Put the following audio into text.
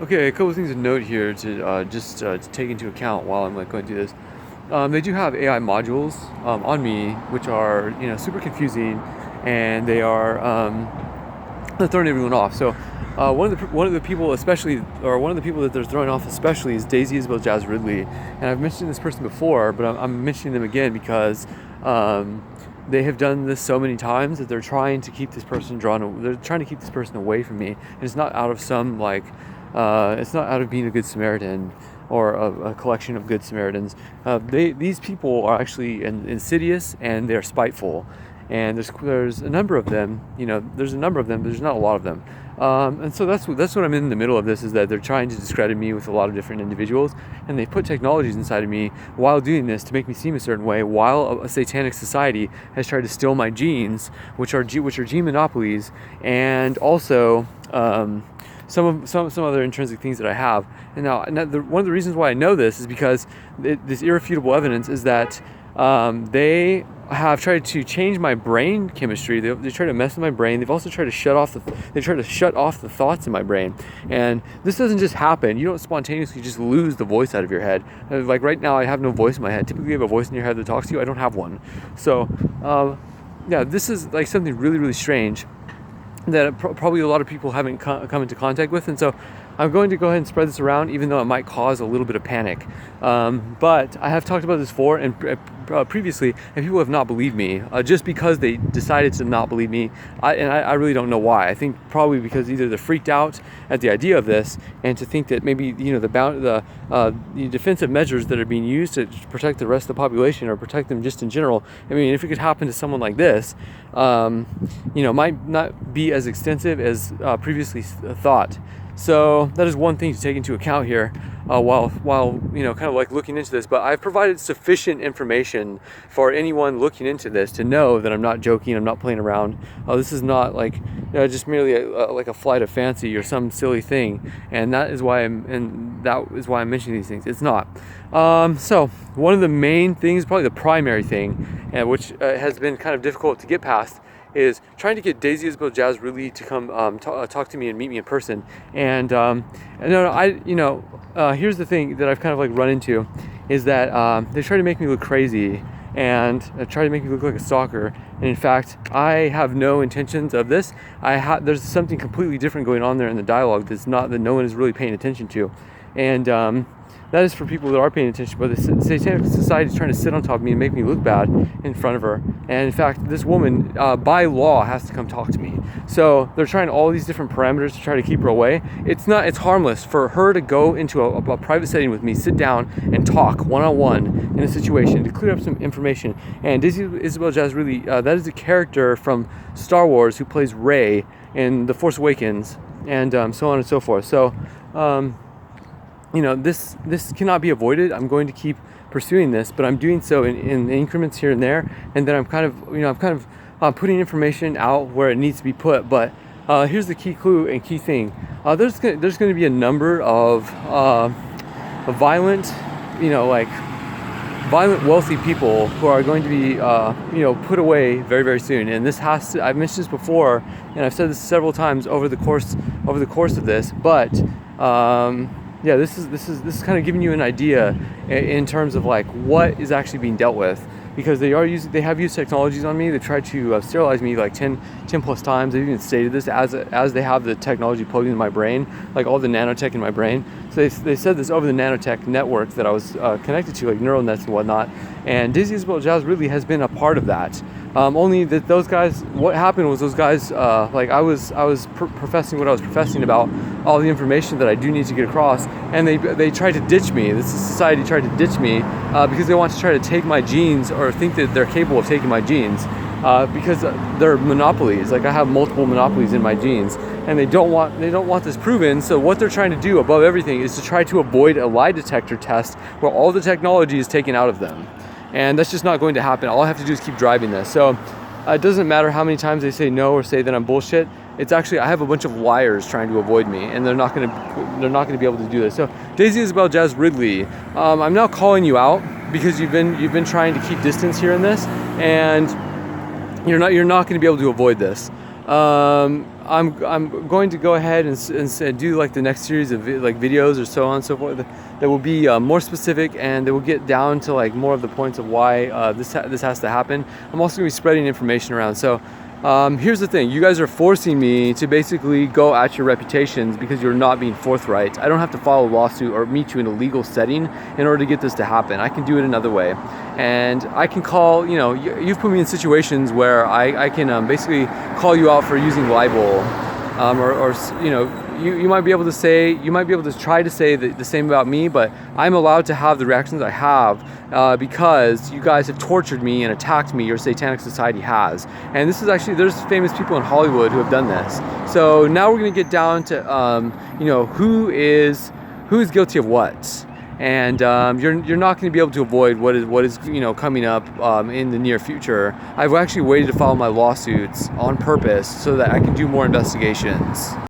Okay, a couple of things to note here to take into account while I'm like going through this. They do have AI modules on me, which are super confusing, and they're throwing everyone off. So one of the people especially, or one of the people that they're throwing off especially, is Daisy Isabel Jazz Ridley, and I've mentioned this person before, but I'm mentioning them again because they have done this so many times that they're trying to keep this person they're trying to keep this person away from me, and it's not out of some it's not out of being a good Samaritan or a collection of good Samaritans. These people are actually insidious, and they're spiteful. And there's a number of them. There's a number of them, but there's not a lot of them. And so that's what I'm in the middle of this, is that they're trying to discredit me with a lot of different individuals, and they put technologies inside of me while doing this to make me seem a certain way, while a satanic society has tried to steal my genes, which are gene monopolies, and also some other intrinsic things that I have. And now one of the reasons why I know this is because this irrefutable evidence is that they have tried to change my brain chemistry. They try to mess with my brain. They've also tried to shut off the thoughts in my brain. And this doesn't just happen. You don't spontaneously just lose the voice out of your head. Like right now, I have no voice in my head. Typically, you have a voice in your head that talks to you. I don't have one. So, yeah, this is like something really, really strange that probably a lot of people haven't come into contact with. And so I'm going to go ahead and spread this around, even though it might cause a little bit of panic. But I have talked about this before and previously, and people have not believed me just because they decided to not believe me. I really don't know why. I think probably because either they're freaked out at the idea of this, and to think that maybe the defensive measures that are being used to protect the rest of the population, or protect them just in general. I mean, if it could happen to someone like this, might not be as extensive as previously thought. So that is one thing to take into account here while kind of like looking into this. But I've provided sufficient information for anyone looking into this to know that I'm not joking, I'm not playing around. This is not like just merely like a flight of fancy or some silly thing, and that is why I'm mentioning these things. It's not. So one of the main things, probably the primary thing, which has been kind of difficult to get past, is trying to get Daisy Isabel Jazz Ridley to come talk to me and meet me in person. And here's the thing that I've kind of like run into, is that they try to make me look crazy and try to make me look like a stalker. And in fact, I have no intentions of this. There's something completely different going on there in the dialogue that no one is really paying attention to. And that is for people that are paying attention, but the satanic society is trying to sit on top of me and make me look bad in front of her. And in fact, this woman, by law, has to come talk to me. So they're trying all these different parameters to try to keep her away. It's harmless for her to go into a private setting with me, sit down and talk one-on-one in a situation to clear up some information. And Daisy Isabel Jazz Ridley, that is a character from Star Wars who plays Rey in The Force Awakens, and so on and so forth. So, this cannot be avoided. I'm going to keep pursuing this, but I'm doing so in increments here and there, and then I'm kind of putting information out where it needs to be put. But here's the key clue and key thing: there's going to be a number of violent wealthy people who are going to be put away very, very soon. And this I've mentioned this before, and I've said this several times over the course of this, but yeah, this is kind of giving you an idea in terms of like what is actually being dealt with, because they have used technologies on me. They've tried to sterilize me like 10 plus times. They've even stated this as they have the technology plugged into my brain, like all the nanotech in my brain. So they said this over the nanotech network that I was connected to, like neural nets and whatnot. And Daisy Isabel Jazz really has been a part of that. Only that those guys, what happened was those guys, I was professing what I was professing about all the information that I do need to get across, and they tried to ditch me. This society tried to ditch me because they want to try to take my genes, or think that they're capable of taking my genes, because they're monopolies. Like I have multiple monopolies in my genes, and they don't want this proven. So what they're trying to do above everything is to try to avoid a lie detector test where all the technology is taken out of them. And that's just not going to happen. All I have to do is keep driving this. So it doesn't matter how many times they say no or say that I'm bullshit. It's actually, I have a bunch of liars trying to avoid me, and they're not going to be able to do this. So Daisy Isabel Jazz Ridley, I'm now calling you out because you've been trying to keep distance here in this, and you're not going to be able to avoid this. I'm going to go ahead and do like the next series of like videos or so on and so forth that will be more specific, and they will get down to like more of the points of why this has to happen. I'm also going to be spreading information around. So here's the thing: you guys are forcing me to basically go at your reputations because you're not being forthright. I don't have to file a lawsuit or meet you in a legal setting in order to get this to happen. I can do it another way, and I can call, you know, you've put me in situations where I can basically call you out for using libel, or you know, you might be able to say, you might be able to try to say the same about me, but I'm allowed to have the reactions I have because you guys have tortured me and attacked me. Your satanic society has, and this is actually, there's famous people in Hollywood who have done this. So now we're going to get down to you know, who is guilty of what. And you're not going to be able to avoid what is you know, coming up in the near future. I've actually waited to file my lawsuits on purpose so that I can do more investigations.